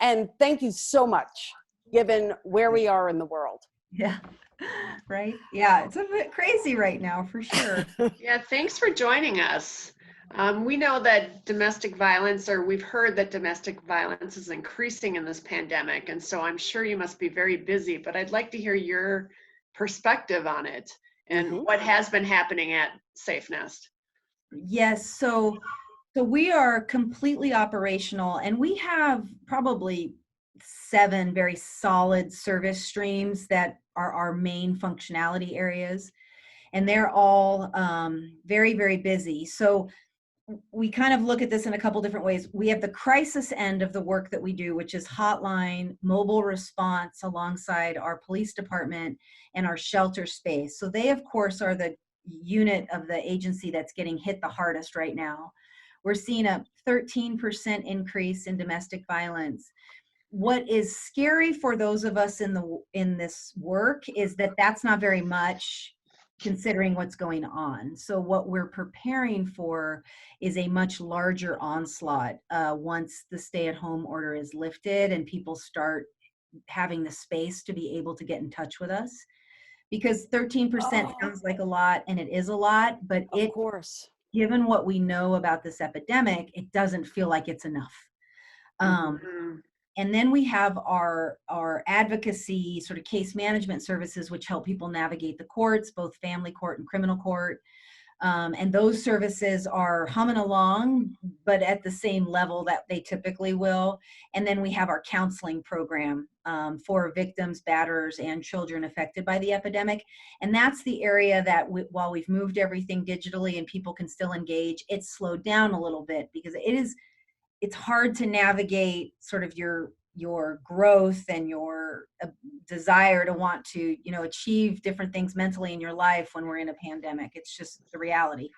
And thank you so much, given where we are in the world. Yeah, right. Yeah, it's a bit crazy right now, for sure. Yeah, thanks for joining us. We know that domestic violence, or we've heard that domestic violence is increasing in this pandemic. And so I'm sure you must be very busy, but I'd like to hear your perspective on it and what has been happening at SafeNest. Yes, so we are completely operational, and we have probably 7 very solid service streams that are our main functionality areas, and they're all very, very busy. So we kind of look at this in a couple different ways. We have the crisis end of the work that we do, which is hotline, mobile response alongside our police department and our shelter space. So they, of course, are the unit of the agency that's getting hit the hardest right now. We're seeing a 13% increase in domestic violence. What is scary for those of us in this work is that that's not very much considering what's going on. So what we're preparing for is a much larger onslaught once the stay-at-home order is lifted and people start having the space to be able to get in touch with us. Because 13% sounds like a lot, and it is a lot, but Of course. given what we know about this epidemic, it doesn't feel like it's enough. And then we have our advocacy sort of case management services, which help people navigate the courts, both family court and criminal court. And those services are humming along, but at the same level that they typically will. And then we have our counseling program for victims, batterers, and children affected by the epidemic. And that's the area that while we've moved everything digitally and people can still engage, it's slowed down a little bit because it's hard to navigate sort of your growth and your desire to want to, achieve different things mentally in your life when we're in a pandemic. It's just the reality.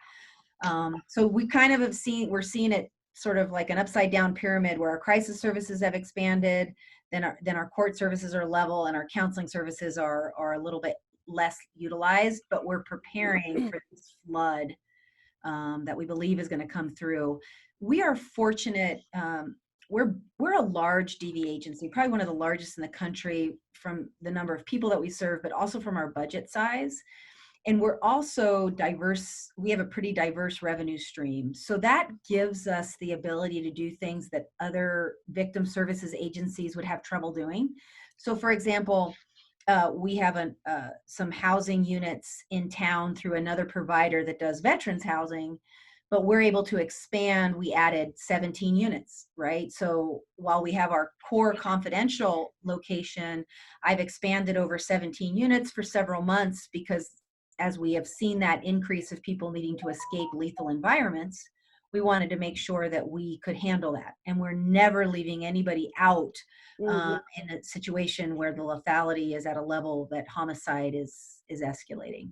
So we kind of we're seeing it sort of like an upside down pyramid where our crisis services have expanded, then our court services are level, and our counseling services are a little bit less utilized, but we're preparing for this flood that we believe is going to come through. We are fortunate. We're a large DV agency, probably one of the largest in the country from the number of people that we serve, but also from our budget size. And we're also diverse. We have a pretty diverse revenue stream. So that gives us the ability to do things that other victim services agencies would have trouble doing. So for example, we have some housing units in town through another provider that does veterans housing, but we're able to expand. We added 17 units, right? So while we have our core confidential location, I've expanded over 17 units for several months because as we have seen that increase of people needing to escape lethal environments, we wanted to make sure that we could handle that. And we're never leaving anybody out in a situation where the lethality is at a level that homicide is escalating.